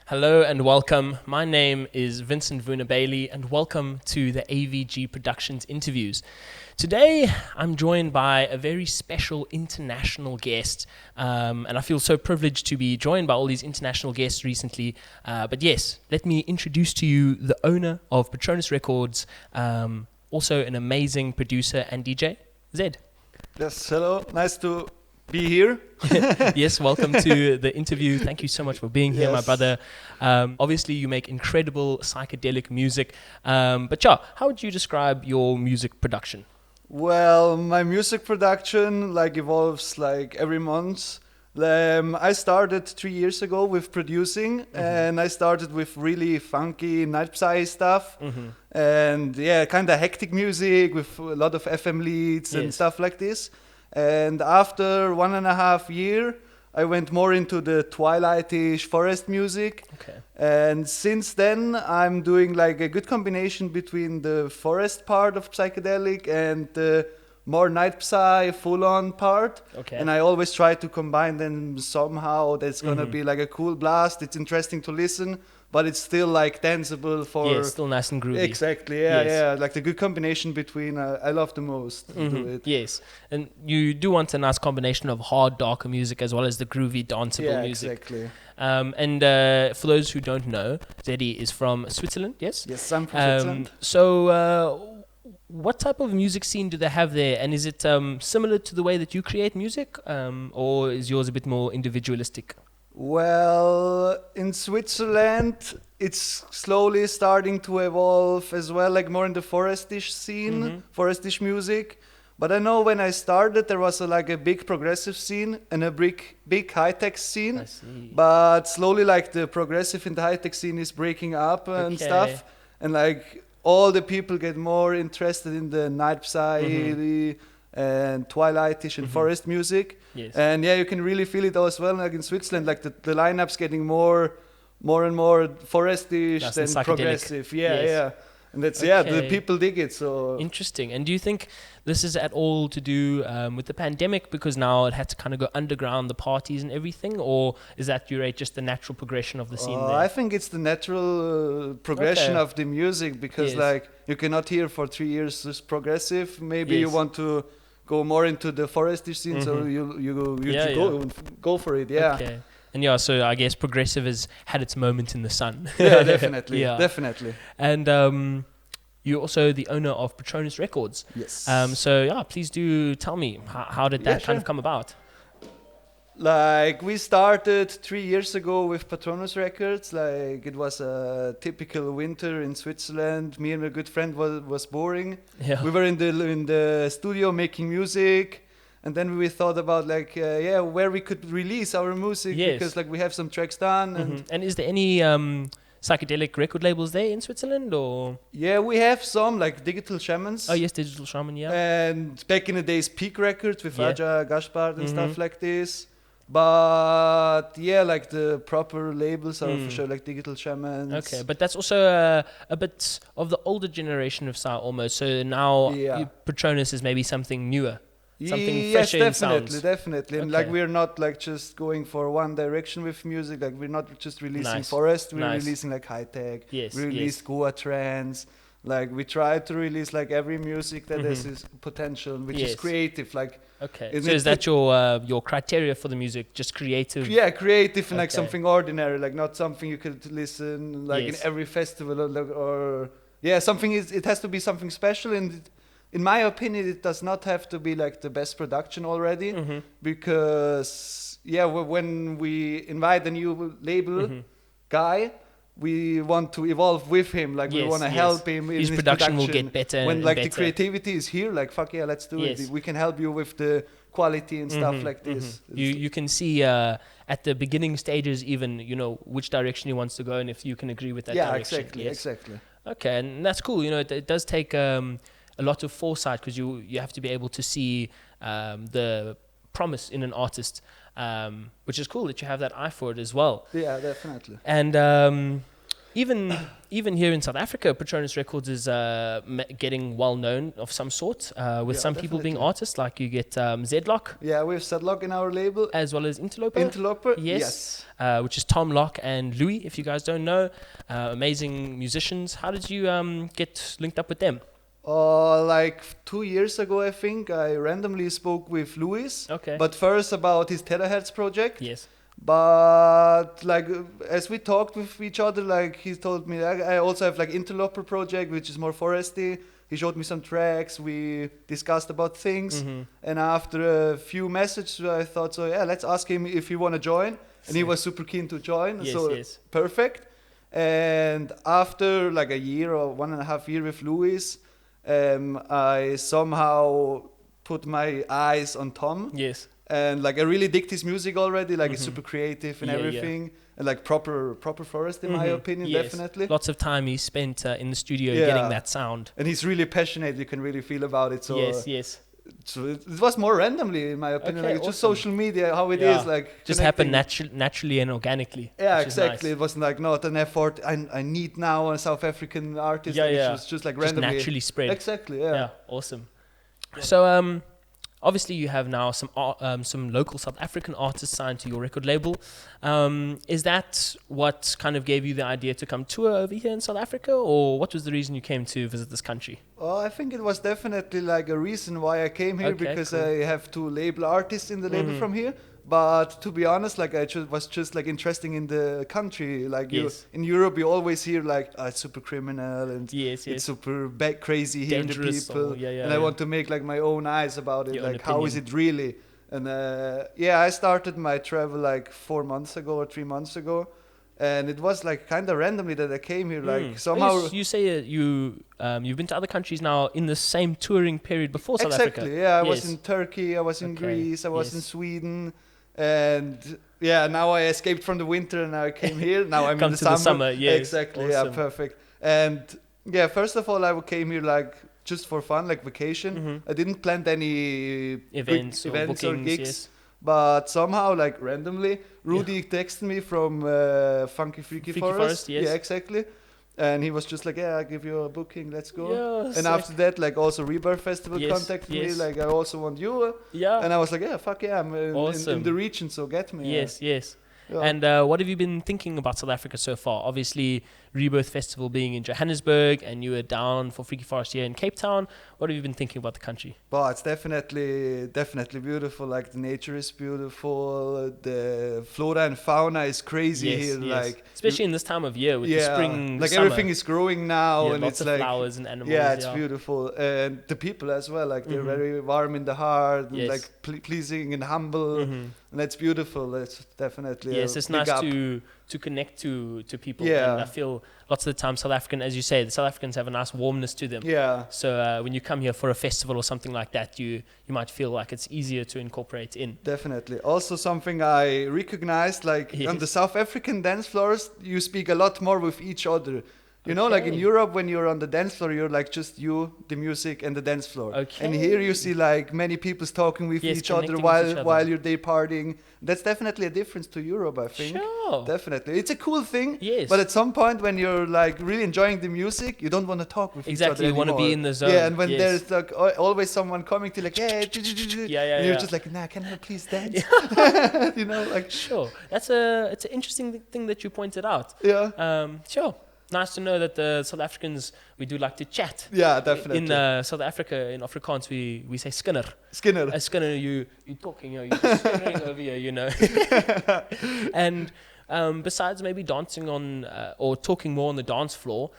Hello and welcome. My name is Vincent Vuna Bailey and welcome to the AVG Productions Interviews. Today I'm joined by a very special international guest and I feel so privileged to be joined by all these international guests recently. But yes, let me introduce to you the owner of Patronus Records, also an amazing producer and DJ, Zed. Yes, hello. Nice to be here. Yes, welcome to the interview. Thank you so much for being here, my Yes. brother. Obviously, you make incredible psychedelic music. But yeah, how would you describe your music production? Well, my music production evolves every month. I started 3 years ago with producing, and I started with really funky night psy stuff, and kind of hectic music with a lot of FM leads and Yes. stuff like this. And after 1.5 years, I went more into the twilightish forest music. Okay. And since then, I'm doing a good combination between the forest part of psychedelic and the more night psy full-on part. Okay. And I always try to combine them somehow. That's gonna be a cool blast. It's interesting to listen, but it's still danceable for. Yeah, still nice and groovy. Exactly. Yeah. The good combination between I love the most. To do it. Yes, and you do want a nice combination of hard, darker music as well as the groovy, danceable Yeah, music. exactly. And for those who don't know, Zeddy is from Switzerland, yes? Yes, I'm from Switzerland. So, what type of music scene do they have there? And is it similar to the way that you create music? Or is yours a bit more individualistic? Well, in Switzerland, it's slowly starting to evolve as well, more in the forestish scene, forestish music. But I know when I started, there was a big progressive scene and a big high-tech scene. I see. But slowly, the progressive and the high-tech scene is breaking up and Okay. stuff. And all the people get more interested in the night psy and twilightish and forest music. Yes. And you can really feel it as well in Switzerland, the lineup's getting more and more forestish Nice and and psychedelic. progressive. Yes. And that's Okay. the people dig it. So Interesting. And do you think this is at all to do with the pandemic because now it had to kind of go underground, the parties and everything? Or is that you rate just the natural progression of the scene there? I think it's the natural progression Okay. of the music because Yes. you cannot hear for 3 years this progressive. Maybe you Yes. want to go more into the forestish scene, so you Yeah, go for it. Yeah. Okay. And so I guess progressive has had its moment in the sun. Yeah, definitely. Yeah. Definitely. And you're also the owner of Patronus Records. Yes. So please do tell me, how did that Yeah, kind of sure. come about? We started 3 years ago with Patronus Records. It was a typical winter in Switzerland. Me and my good friend was boring. Yeah. We were in the studio making music, and then we thought about where we could release our music. Yes. Because we have some tracks done, and And is there any psychedelic record labels there in Switzerland, or? we have some Digital Shamans. Oh yes, Digital Shaman, yeah. And back in the days, Peak Records with Yeah. Raja Gaspard and stuff like this. But the proper labels are for sure Digital Shamans. Okay, but that's also a bit of the older generation of Psy almost. So now Yeah. Patronus is maybe something newer, something Yes, fresher in definitely, sounds. definitely. And Okay. we're not just going for one direction with music. We're not just releasing Nice. forest. We're Nice. releasing high tech. Yes, We release Goa trance. We try to release every music that has its potential, which Yes. is creative. Okay, Isn't so is it- that your criteria for the music, just creative? Creative and Okay. something ordinary, not something you could listen in Yes. every festival or something it has to be something special. And in my opinion, it does not have to be the best production already, because when we invite a new label guy, we want to evolve with him. We Yes, want to yes. help him in His his production will get better when and the better. creativity is here. Fuck yeah, let's do Yes. it. We can help you with the quality and stuff like this. You can see at the beginning stages even which direction he wants to go and if you can agree with that direction. exactly, Yes. exactly. Okay, and that's cool. It does take a lot of foresight because you have to be able to see the promise in an artist, which is cool that you have that eye for it as well. Yeah, definitely. And even here in South Africa, Patronus Records is getting well known of some sort. With some people being artists, like you get Zedlock. Yeah, we have Zedlock in our label, as well as Interloper. Interloper, yes. Which is Tom Locke and Louis. If you guys don't know, amazing musicians. How did you get linked up with them? Like 2 years ago, I think I randomly spoke with Louis. Okay. But first about his Terahertz project. Yes. But like as we talked with each other, like he told me I also have like Interloper project, which is more foresty. He showed me some tracks. We discussed about things, and after a few messages, I thought, so yeah, let's ask him if he want to join, and he was super keen to join. Yes, so yes. Perfect. And after like a year or 1.5 years with Louis, I somehow put my eyes on Tom. Yes. And like I really dig his music already, like it's super creative and everything, and like proper forest in my opinion, definitely. Lots of time he spent in the studio getting that sound. And he's really passionate, you can really feel about it. So yes. So it was more randomly in my opinion, Okay, like it's just social media, how it is, like just happened naturally and organically. Yeah, exactly. Nice. It wasn't like not an effort. I need now a South African artist. It was just like randomly naturally spread. Exactly. Yeah. Awesome. So obviously, you have now some local South African artists signed to your record label. Is that what kind of gave you the idea to come tour over here in South Africa, or what was the reason you came to visit this country? Oh, I think it was definitely like a reason why I came here, because I have 2 label artists in the label from here. But to be honest, like I was just like interesting in the country. Like in Europe, you always hear like it's super criminal and it's super crazy here, the people. And I want to make like my own eyes about it. Your like how is it really? And I started my travel like 4 months ago or 3 months ago, and it was like kind of randomly that I came here. Like somehow you say you've been to other countries now in the same touring period before South Africa. Exactly. Yeah, I was in Turkey. I was in Greece. I was in Sweden. And now I escaped from the winter and now I came here. Now I'm in the summer. Exactly. Awesome. Yeah, perfect. And first of all, I came here like just for fun, like vacation. I didn't plan any events or bookings, gigs. But somehow, like randomly, Rudy texted me from Funky Freaky Forest. Yes. Yeah, exactly. And he was just like, I'll give you a booking, let's go. Yeah, and sick. After that, like also Rebirth Festival contacted me, like I also want you. Yeah. And I was like, fuck yeah, I'm in the region, so get me. Yes. Yeah. And what have you been thinking about South Africa so far? Obviously, Rebirth Festival being in Johannesburg, and you were down for Freaky Forest here in Cape Town. What have you been thinking about the country? Well, it's definitely beautiful. Like the nature is beautiful, the flora and fauna is crazy here. Like especially in this time of year with the spring, like summer. Everything is growing now, and lots it's of like flowers and animals. Yeah, it's beautiful, and the people as well. Like they're very warm in the heart, and like pleasing and humble. And that's beautiful. That's definitely it's nice to connect to people. And I feel lots of the time South African, as you say, the South Africans have a nice warmness to them. Yeah. So when you come here for a festival or something like that, you might feel like it's easier to incorporate in. Definitely. Also something I recognized, like on the South African dance floors, you speak a lot more with each other. You know, like in Europe, when you're on the dance floor, you're like just you, the music, and the dance floor. Okay. And here you see like many people talking with each other while you're there partying. That's definitely a difference to Europe, I think. Sure. Definitely. It's a cool thing. Yes. But at some point when you're like really enjoying the music, you don't want to talk with each other anymore. Exactly, you want to be in the zone. Yeah, and when there's like always someone coming to like, and you're just like, can I please dance? You know, like. Sure. It's an interesting thing that you pointed out. Yeah. Sure. Nice to know that the South Africans, we do like to chat. Yeah, definitely. In South Africa, in Afrikaans, we say skinner. Skinner. A skinner, you're talking, you're skinnering over here, you know. And besides maybe dancing on or talking more on the dance floor,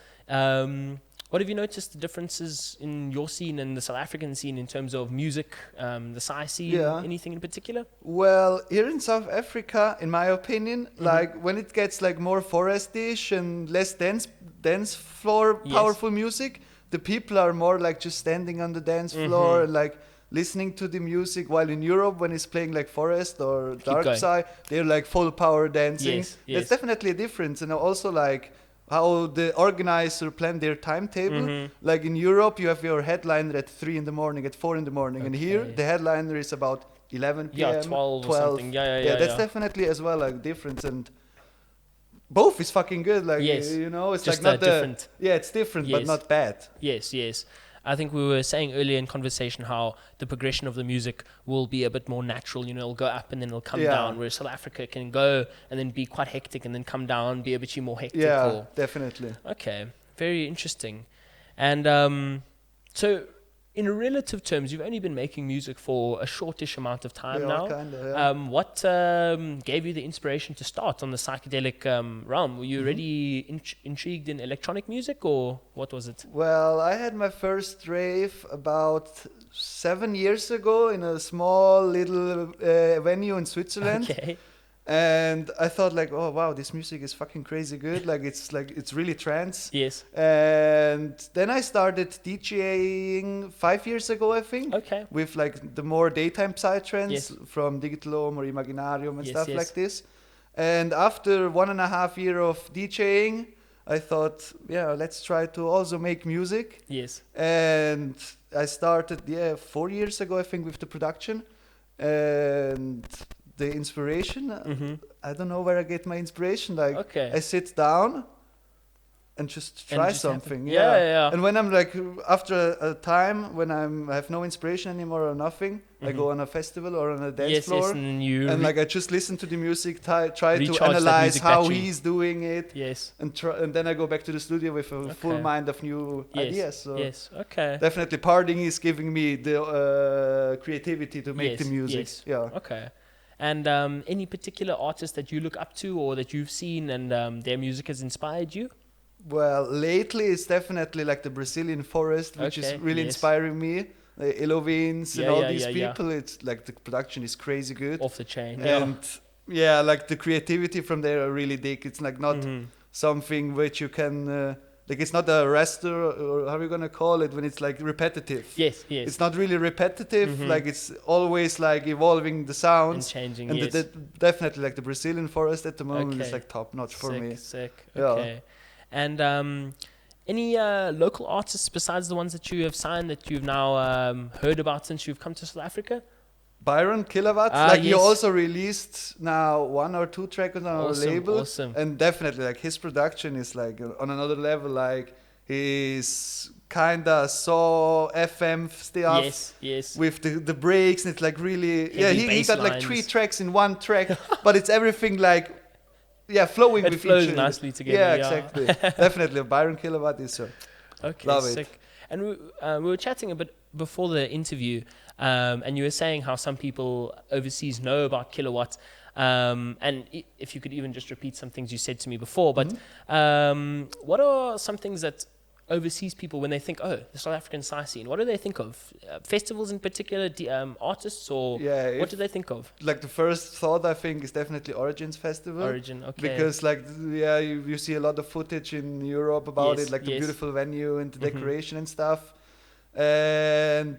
what have you noticed the differences in your scene and the South African scene in terms of music, the Psy scene, anything in particular? Well, here in South Africa, in my opinion, like when it gets like more forestish and less dance floor powerful music, the people are more like just standing on the dance floor and like listening to the music, while in Europe when it's playing like forest or dark Psy, they're like full power dancing. That's definitely a difference. And also like how the organizer planned their timetable. Like in Europe, you have your headliner at 3 in the morning, at 4 in the morning. And here, the headliner is about 11 p.m. 12 or something. Yeah, that's definitely as well a difference. And both is fucking good. Like, Yes. you know, it's Just, like not different. Yeah, it's different, but Yes. not bad. Yes, yes. I think we were saying earlier in conversation how the progression of the music will be a bit more natural. You know, it'll go up and then it'll come Yeah. down, whereas South Africa can go and then be quite hectic and then come down, be a bit more hectic. Yeah, definitely. Okay, very interesting. And so, in relative terms, you've only been making music for a shortish amount of time now. Kinda, yeah. What gave you the inspiration to start on the psychedelic realm? Were you already intrigued in electronic music, or what was it? Well, I had my first rave about 7 years ago in a small little venue in Switzerland. Okay. And I thought like, oh wow, this music is fucking crazy good. Like it's really trance. Yes. And then I started DJing 5 years ago, I think. Okay. With like the more daytime psytrance Yes. from Digital Home or Imaginarium and Yes, stuff yes. like this. And after 1.5 years of DJing, I thought, yeah, let's try to also make music. Yes. And I started, 4 years ago, I think, with the production. And the inspiration, I don't know where I get my inspiration. Like, Okay. I sit down and just try just something. happen. Yeah. And when I'm like, after a time when I have no inspiration anymore or nothing, I go on a festival or on a dance floor. Yes, and you And like I just listen to the music, try to Recharge that analyze music how battery. he's doing it, yes. and then I go back to the studio with a full Okay. mind of new Yes. ideas. So Yes. Okay. definitely, partying is giving me the creativity to make the Yes, music. yes. Yeah. Okay. And any particular artist that you look up to or that you've seen and their music has inspired you? Well, lately it's definitely like the Brazilian forest, which Okay, is really yes. inspiring me. Elovins and Yeah, all yeah, these yeah, yeah. people. It's like the production is crazy good. Off the chain. Yeah. And yeah, like the creativity from there I really dig. It's like not Mm-hmm. something which you can like it's not a raster or how are you gonna call it when it's like repetitive. Yes, yes. It's not really repetitive. Mhm. Like it's always like evolving the and sounds. changing, And yes. definitely like the Brazilian forest at the moment is Okay. like top notch for sick, me. Sick. Yeah. Okay. And any local artists besides the ones that you have signed that you've now heard about since you've come to South Africa? Byron Kilowatts, Ah, like he yes. also released now 1 or 2 tracks on our Awesome, label, awesome. and definitely like his production is like on another level. Like he's kinda saw FM stuff Yes, yes. with the breaks, and it's like really he got like 3 lines. tracks in one track, but it's everything like flowing It with flows each other. nicely together, Yeah, yeah. exactly. Definitely, Byron Kilowatt is Okay, love it. sick. And we were chatting a bit before the interview, and you were saying how some people overseas know about kilowatts. And if you could even just repeat some things you said to me before, but what are some things that overseas people, when they think, oh, the South African Psy scene, what do they think of? Festivals in particular, artists, or what do they think of? Like the first thought I think is definitely Origins Festival. Origin, okay. Because like you see a lot of footage in Europe about Yes, it, like the yes. beautiful venue and the Mhm. decoration and stuff. And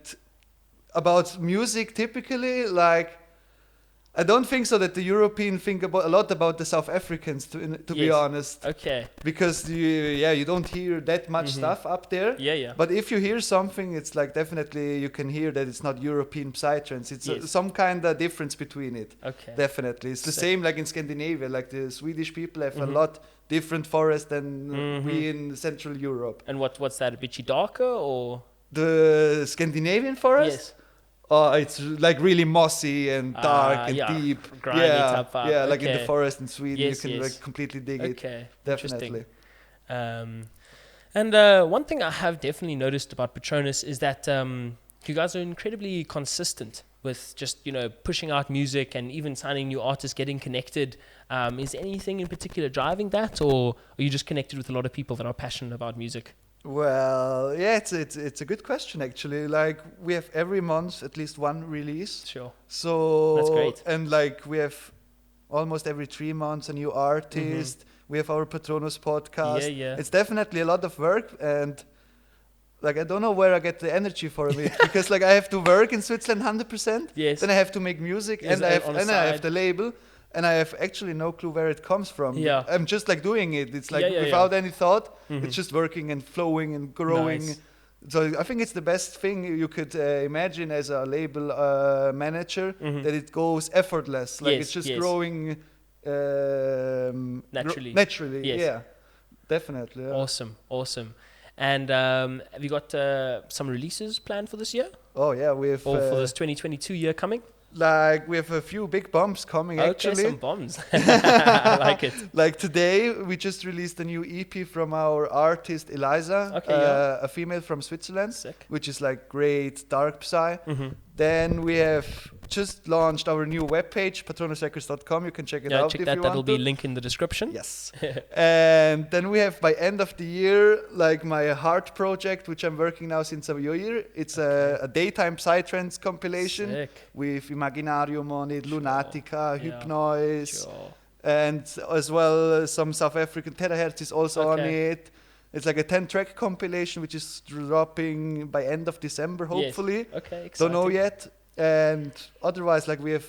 about music typically, like I don't think so that the European think a lot about the South Africans to be Yes. honest, Okay. because you don't hear that much Mhm. stuff up there. Yeah. But if you hear something, it's like definitely you can hear that it's not European psytrance. It's Yes. some kind of difference between it. Okay. Definitely, it's the Sick. same like in Scandinavia. Like the Swedish people have Mhm. a lot different forest than Mhm. we in Central Europe. And what's that? A bit darker or? The Scandinavian forest, Yes. it's like really mossy and dark and yeah, deep. grimy type vibe. Yeah, like in the Okay. forest in Sweden, Yes, you can yes. like completely dig it. Okay. Definitely. Interesting. And one thing I have definitely noticed about Patronus is that you guys are incredibly consistent with just, pushing out music and even signing new artists, getting connected. Is anything in particular driving that, or are you just connected with a lot of people that are passionate about music? Well, yeah, it's a good question actually. Like we have every month at least one release. Sure. So That's great. And like we have almost every 3 months a new artist. We have our Patronus podcast. Yeah. It's definitely a lot of work, and like I don't know where I get the energy for it because like I have to work in Switzerland 100%. Yes. Then I have to make music, Yes, and I have on the and I have side. the label, and I have actually no clue where it comes from. Yeah. I'm just like doing it. It's like Yeah. without any thought. Mhm. It's just working and flowing and growing. Nice. So I think it's the best thing you could imagine as a label manager, Mhm. that it goes effortless. Like Yes, it's just yes. growing Naturally, Yes. yeah, definitely. Yeah. Awesome. And have you got some releases planned for this year? Oh yeah, we have Or for this 2022 year coming? like we have a few big bumps coming Okay, actually. some bombs. I like it. Like today, we just released a new EP from our artist Eliza, Okay, yeah. a female from Switzerland, Sick. which is like great dark psy. Mhm. Then we have just launched our new webpage, patronusrecords.com. You can check it Yeah, out check if that. you That'll want be to. link in the description. Yes. And then we have by end of the year, like my heart project, which I'm working now since a year. It's a daytime psytrance compilation Sick. with Imaginarium on it, Lunatica, Yeah. Hypnoise, Sure. and as well some South African terahertz is also on Okay. it. It's like a 10-track compilation which is dropping by end of December, hopefully. Yes. Okay, exciting. Don't know yet. And otherwise, like we have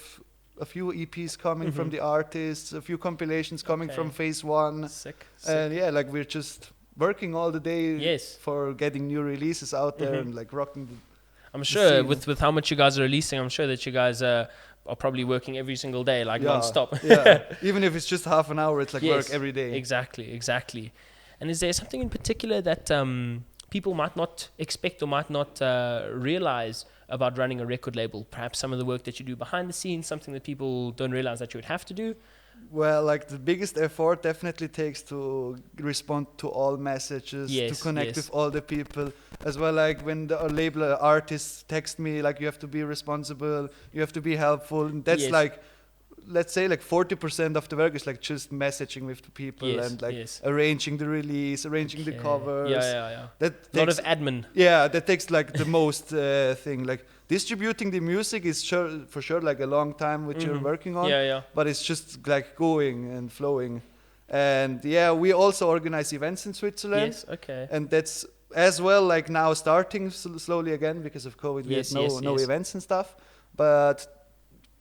a few EPs coming from the artists, a few compilations coming Okay. from phase one. Sick. And yeah, like we're just working all the day Yes. for getting new releases out there and like rocking the I'm sure scene. with how much you guys are releasing, I'm sure that you guys are probably working every single day, like non-stop. Yeah, even if it's just half an hour, it's like Yes, work every day. Exactly. And is there something in particular that people might not expect or might not realize about running a record label? Perhaps some of the work that you do behind the scenes, something that people don't realize that you would have to do? Well, like the biggest effort definitely takes to respond to all messages, Yes, to connect yes. with all the people. As well, like when the label artists text me, like you have to be responsible, you have to be helpful. And that's Yes. like, let's say like 40% of the work is like just messaging with the people Yes, and like yes. arranging the release, arranging the Okay. covers. Yeah. That A lot takes, of admin. yeah, that takes like the most thing. Like distributing the music is for sure like a long time which you're working on. Yeah. But it's just like going and flowing. And yeah, we also organize events in Switzerland. Yes, okay. And that's as well like now starting slowly again because of COVID. We Yes, had no yes. events and stuff. But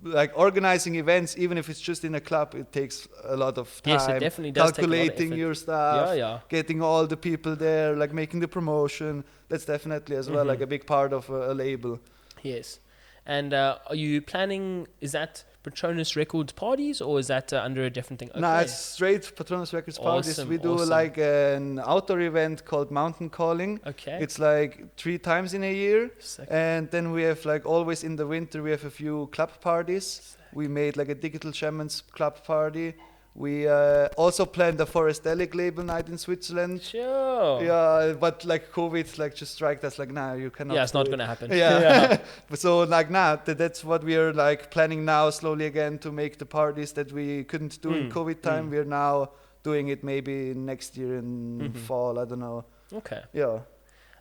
like organizing events, even if it's just in a club, it takes a lot of time. Yes, it definitely does take a lot of calculating effort. your stuff, Yeah. getting all the people there, like making the promotion. That's definitely as well like a big part of a label. Yes. And are you planning, is that Patronus Records parties or is that under a different thing? Okay. No, it's straight Patronus Records parties. Awesome, We do awesome. like an outdoor event called Mountain Calling. Okay. It's like 3 times in a year. Sick. And then we have like always in the winter we have a few club parties. We made like a Digital Shamans club party. We also planned a Psychedelic label night in Switzerland. Sure. Yeah, but like COVID like just struck us like, nah, you cannot. Yeah, it's do not it. going to happen. Yeah. But so like that's what we are like planning now slowly again to make the parties that we couldn't do in COVID time. We're now doing it maybe next year in fall. I don't know. Okay. Yeah.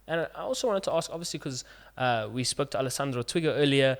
And I also wanted to ask, obviously, because we spoke to Alessandro Twigger earlier,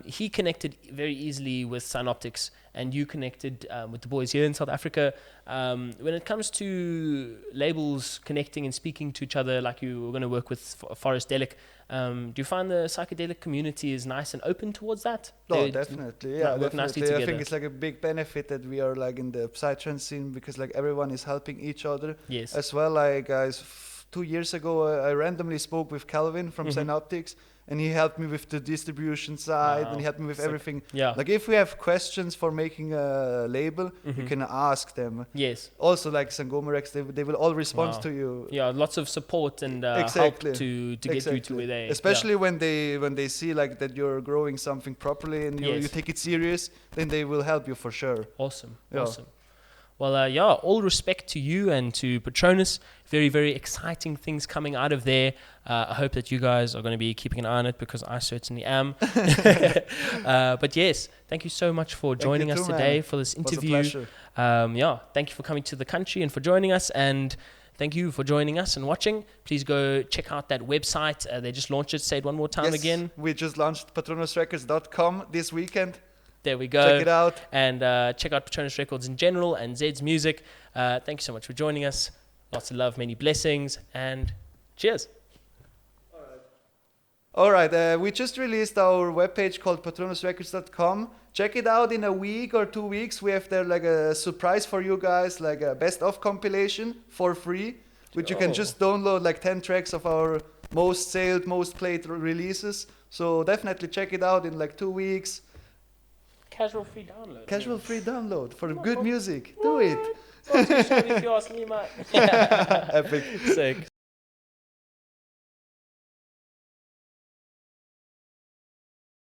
he connected very easily with Synoptics, and you connected with the boys here in South Africa. When it comes to labels connecting and speaking to each other, like you were going to work with Psychedelic, do you find the psychedelic community is nice and open towards that? Oh, They definitely. Yeah, work nicely definitely. I together. think it's like a big benefit that we are like in the psytrance scene because like everyone is helping each other. Yes. As well, like guys, 2 years ago, I randomly spoke with Calvin from Synoptics, and he helped me with the distribution side, and he helped me with Sick. everything. Yeah. Like if we have questions for making a label, you can ask them. Yes. Also, like Sangoma Rex, they will all respond Wow. to you. Yeah, lots of support and Exactly. help to get you to where they... Especially when they see like that you're growing something properly and you Yes. take it serious, then they will help you for sure. Awesome. Yeah. Awesome. Well, all respect to you and to Patronus. Very, very exciting things coming out of there. I hope that you guys are going to be keeping an eye on it because I certainly am. But yes, thank you so much for joining you us too, today man. for this It was a interview. pleasure. Thank you for coming to the country and for joining us. And thank you for joining us and watching. Please go check out that website. They just launched it. Say it one more time Yes, again. we just launched patronusrecords.com this weekend. There we go. Check it out. And check out Patronus Records in general and Zed's music. Thank you so much for joining us. Lots of love, many blessings, and cheers. All right, we just released our webpage called patronusrecords.com. Check it out in a week or 2 weeks. We have there like a surprise for you guys, like a best of compilation for free, which you can just download like 10 tracks of our most sold, most played releases. So definitely check it out in like 2 weeks. Casual free download. Casual free download for good music. Do it. Not too shabby if you ask me, mate. Epic. Sick.